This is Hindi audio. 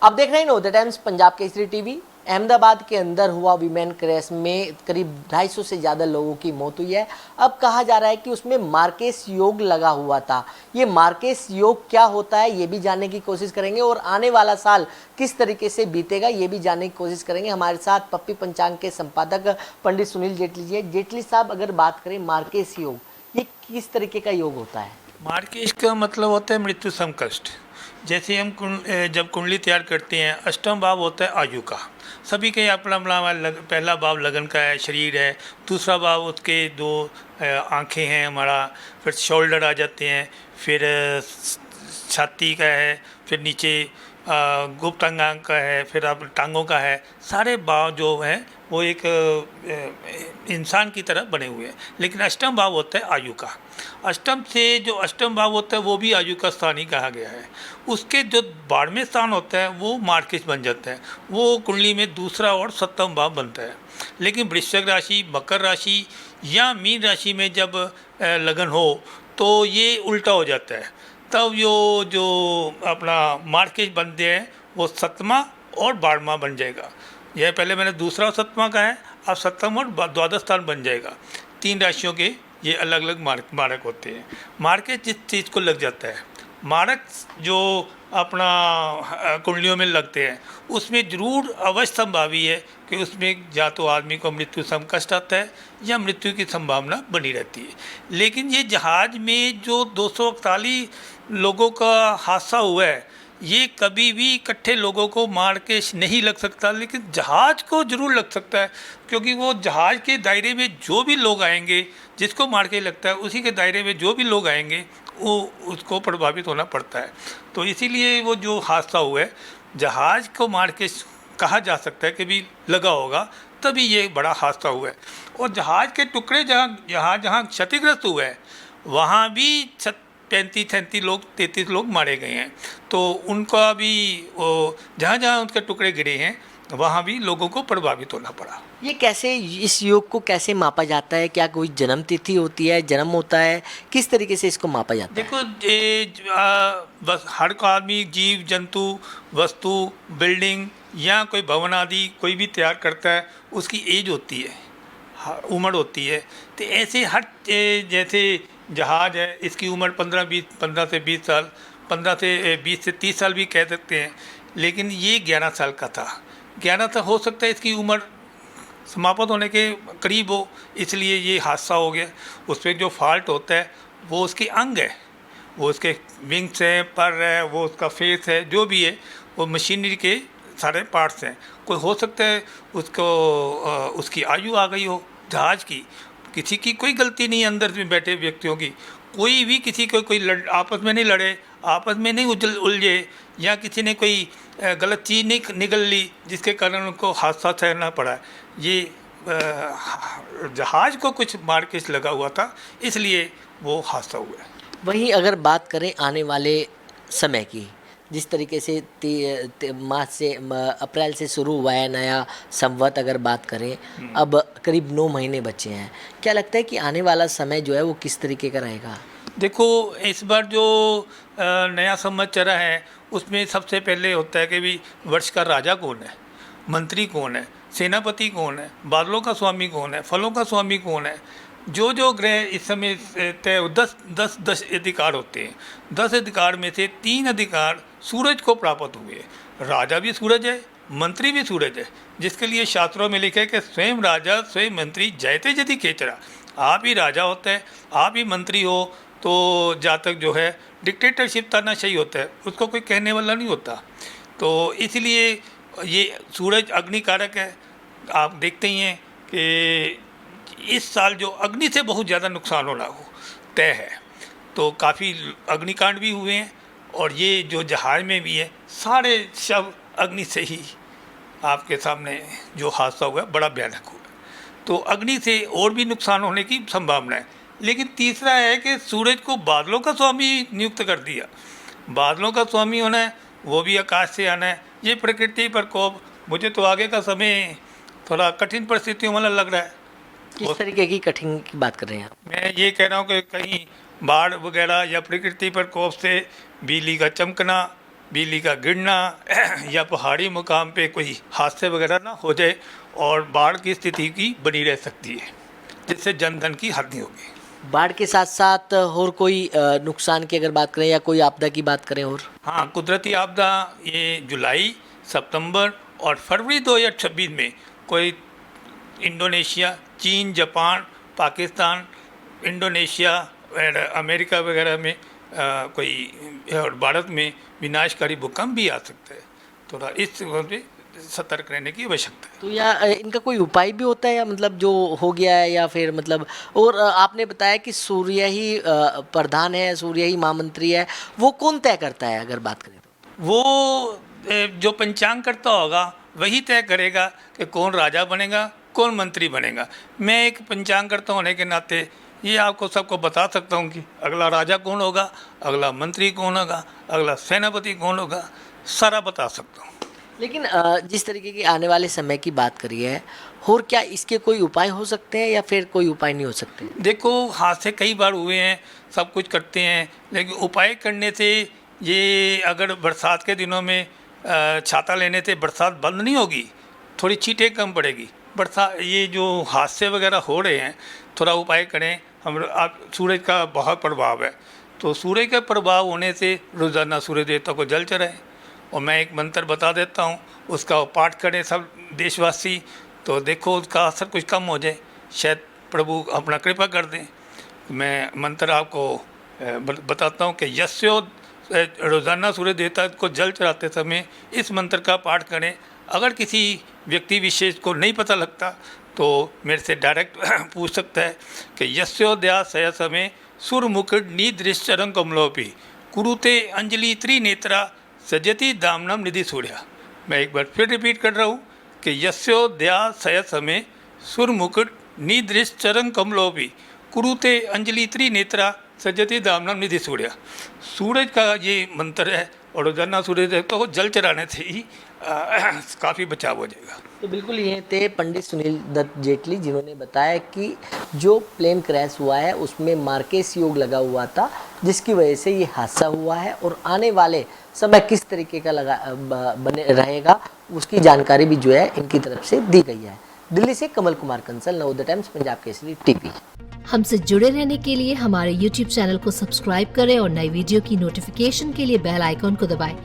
आप देख रहे हैं know the times Punjab Kesari TV. Ahmedabad के अंदर हुआ विमेन क्रैश में करीब 250 से ज़्यादा लोगों की मौत हुई है। अब कहा जा रहा है कि उसमें मार्केस योग लगा हुआ था। ये मार्केस योग क्या होता है ये भी जानने की कोशिश करेंगे और आने वाला साल किस तरीके से बीतेगा ये भी जानने की कोशिश करेंगे। हमारे साथ पप्पी पंचांग के संपादक पंडित सुनील जेटली जी हैं। जेटली साहब, अगर बात करें मार्केस योग, ये किस तरीके का योग होता है? मार्केश का मतलब होता है मृत्यु समकष्ट। जैसे हम जब कुंडली तैयार करते हैं, अष्टम भाव होता है आयु का। सभी के अपना अपना पहला भाव लगन का है, शरीर है। दूसरा भाव उसके दो आँखें हैं हमारा, फिर शोल्डर आ जाते हैं, फिर छाती का है, फिर नीचे गुप्त अंगांग का है, फिर आप टांगों का है। सारे भाव जो हैं वो एक इंसान की तरह बने हुए हैं, लेकिन अष्टम भाव होता है आयु का। अष्टम से जो अष्टम भाव होता है वो भी आयु का स्थान ही कहा गया है। उसके जो 12वें स्थान होता है वो मार्केश बन जाता है, वो कुंडली में दूसरा और सप्तम भाव बनता है। लेकिन वृश्चिक राशि, मकर राशि या मीन राशि में जब लगन हो तो ये उल्टा हो जाता है। तब जो अपना मार्केश बनते हैं वो सप्तमा और 12वां बन जाएगा। यह पहले मैंने दूसरा और सप्तमा का है, अब सप्तम और द्वादश स्थान बन जाएगा। 3 राशियों के ये अलग अलग मारक होते हैं। मार्केश जिस चीज़ को लग जाता है, मारक जो अपना कुंडलियों में लगते हैं उसमें जरूर अवश्य संभावी है कि उसमें या तो आदमी को मृत्यु समकष्ट आता है या मृत्यु की संभावना बनी रहती है। लेकिन ये जहाज़ में जो 241 लोगों का हादसा हुआ है, ये कभी भी इकट्ठे लोगों को मार के नहीं लग सकता, लेकिन जहाज़ को ज़रूर लग सकता है, क्योंकि वो जहाज़ के दायरे में जो भी लोग आएंगे, जिसको मार के लगता है उसी के दायरे में जो भी लोग आएंगे वो उसको प्रभावित होना पड़ता है। तो इसीलिए वो जो हादसा हुआ है, जहाज़ को मार के कहा जा सकता है कि भी लगा होगा, तभी ये बड़ा हादसा हुआ है। और जहाज़ के टुकड़े जहाँ जहाँ क्षतिग्रस्त हुए हैं वहाँ भी 35-37 लोग 33 लोग मारे गए हैं। तो उनका भी जहाँ जहाँ उनके टुकड़े गिरे हैं वहाँ भी लोगों को प्रभावित होना पड़ा। ये कैसे, इस योग को कैसे मापा जाता है? क्या कोई जन्म तिथि होती है, जन्म होता है, किस तरीके से इसको मापा जाता है? देखो, बस हर आदमी, जीव जंतु, वस्तु, बिल्डिंग या कोई भवन आदि कोई भी तैयार करता है, उसकी एज होती है, उम्र होती है। तो ऐसे हर जैसे जहाज़ है, इसकी उम्र 15 से 20 साल, 15 से 20 से 30 साल भी कह सकते हैं। लेकिन ये 11 साल का था। 11 तक हो सकता है इसकी उम्र समाप्त होने के करीब हो, इसलिए ये हादसा हो गया। उस पर जो फॉल्ट होता है वो उसके अंग है, वो उसके विंग्स हैं, पर है, वो उसका फेस है, जो भी है वो मशीनरी के सारे पार्ट्स हैं। कोई हो सकता है उसको उसकी आयु आ गई हो जहाज़ की। किसी की कोई गलती नहीं, अंदर में बैठे व्यक्तियों की कोई भी किसी को कोई आपस में नहीं लड़े, आपस में नहीं उलझे, या किसी ने कोई गलत चीज़ नहीं निगल ली जिसके कारण उनको हादसा सहना पड़ा। ये जहाज़ को कुछ मार्केस लगा हुआ था, इसलिए वो हादसा हुआ है। वहीं अगर बात करें आने वाले समय की, जिस तरीके से मार्च से अप्रैल से शुरू हुआ है नया संवत, अगर बात करें अब करीब 9 महीने बचे हैं, क्या लगता है कि आने वाला समय जो है वो किस तरीके का रहेगा? देखो, इस बार जो नया संवत चल रहा है उसमें सबसे पहले होता है कि भी वर्ष का राजा कौन है, मंत्री कौन है, सेनापति कौन है, बादलों का स्वामी कौन है, फलों का स्वामी कौन है। जो ग्रह इस समय तय 10 अधिकार होते हैं। 10 अधिकार में से 3 अधिकार सूरज को प्राप्त हुए। राजा भी सूरज है, मंत्री भी सूरज है, जिसके लिए शास्त्रों में लिखा है कि स्वयं राजा स्वयं मंत्री जयते यदि खेचरा। आप ही राजा होते हैं, आप ही मंत्री हो, तो जातक जो है डिक्टेटरशिप तानाशाही होता है, उसको कोई कहने वाला नहीं होता। तो इसलिए ये सूरज अग्निकारक है। आप देखते ही हैं कि इस साल जो अग्नि से बहुत ज़्यादा नुकसान होना हो तय है। तो काफ़ी अग्निकांड भी हुए हैं, और ये जो जहाज़ में भी है सारे शव अग्नि से ही, आपके सामने जो हादसा हुआ बड़ा भयानक हुआ। तो अग्नि से और भी नुकसान होने की संभावना है। लेकिन तीसरा है कि सूरज को बादलों का स्वामी नियुक्त कर दिया। बादलों का स्वामी होना है, वो भी आकाश से आना है। ये प्रकृति प्रकोप, मुझे तो आगे का समय थोड़ा कठिन परिस्थितियों वाला लग रहा है। किस तरीके की कठिन की बात कर रहे हैं आप? मैं ये कह रहा हूँ कि कहीं बाढ़ वगैरह या प्रकृति प्रकोप से बिजली का चमकना, बिजली का गिरना या पहाड़ी मुकाम पे कोई हादसे वगैरह ना हो जाए और बाढ़ की स्थिति की बनी रह सकती है, जिससे जनधन की हानि होगी। बाढ़ के साथ साथ और कोई नुकसान की अगर बात करें या कोई आपदा की बात करें और हाँ, कुदरती आपदा ये जुलाई, सितंबर और फरवरी 2026 में कोई इंडोनेशिया, चीन, जापान, पाकिस्तान, इंडोनेशिया और अमेरिका वगैरह में कोई और भारत में विनाशकारी भूकंप भी आ सकता है। थोड़ा इस पे सतर्क रहने की आवश्यकता है। तो या इनका कोई उपाय भी होता है या मतलब जो हो गया है या फिर मतलब और आपने बताया कि सूर्य ही प्रधान है, सूर्य ही महामंत्री है, वो कौन तय करता है अगर बात करें तो? वो जो पंचांग करता होगा वही तय करेगा कि कौन राजा बनेगा, कौन मंत्री बनेगा। मैं एक पंचांग करता होने के नाते ये आपको सबको बता सकता हूँ कि अगला राजा कौन होगा, अगला मंत्री कौन होगा, अगला सेनापति कौन होगा, सारा बता सकता हूँ। लेकिन जिस तरीके की आने वाले समय की बात करी है, और क्या इसके कोई उपाय हो सकते हैं या फिर कोई उपाय नहीं हो सकते? देखो, हादसे कई बार हुए हैं, सब कुछ करते हैं, लेकिन उपाय करने से ये अगर बरसात के दिनों में छाता लेने से बरसात बंद नहीं होगी, थोड़ी छींटें कम पड़ेगी। बरसात ये जो हादसे वगैरह हो रहे हैं, थोड़ा उपाय करें। हम आप सूरज का बहुत प्रभाव है, तो सूर्य का प्रभाव होने से रोज़ाना सूर्य देवता को जल चढ़ाएं। और मैं एक मंत्र बता देता हूँ, उसका पाठ करें सब देशवासी, तो देखो उसका असर कुछ कम हो जाए, शायद प्रभु अपना कृपा कर दें। मैं मंत्र आपको बताता हूँ कि यस्यो, रोज़ाना सूर्य देवता को जल चढ़ाते समय इस मंत्र का पाठ करें। अगर किसी व्यक्ति विशेष को नहीं पता लगता तो मेरे से डायरेक्ट पूछ सकता है कि यस्योदया सय समय सुर मुकुट निदृश्चरं कमलोपि कुरुते अंजलि त्रिनेत्रा सजति दामनम निधि सूर्या। मैं एक बार फिर रिपीट कर रहा हूँ कि यस्योदया सय समय सुर मुकुट निदृश्चरं कमलोपि कुरुते अंजलि त्रिनेत्रा सजति दामनम निधि सूर्या। सूरज का ये मंत्र है और रोजाना सूर्य देवता को जल चढ़ाने से ही काफ़ी बचाव हो जाएगा। तो बिल्कुल ये थे पंडित सुनील दत्त जेटली, जिन्होंने बताया कि जो प्लेन क्रैश हुआ है उसमें मार्केस योग लगा हुआ था, जिसकी वजह से ये हादसा हुआ है और आने वाले समय किस तरीके का बने रहेगा उसकी जानकारी भी जो है इनकी तरफ से दी गई है। दिल्ली से कमल कुमार कंसल, नवोदय टाइम्स, पंजाब केसरी टीवी। हमसे जुड़े रहने के लिए हमारे YouTube चैनल को सब्सक्राइब करें और नई वीडियो की नोटिफिकेशन के लिए बेल आइकॉन को दबाएं।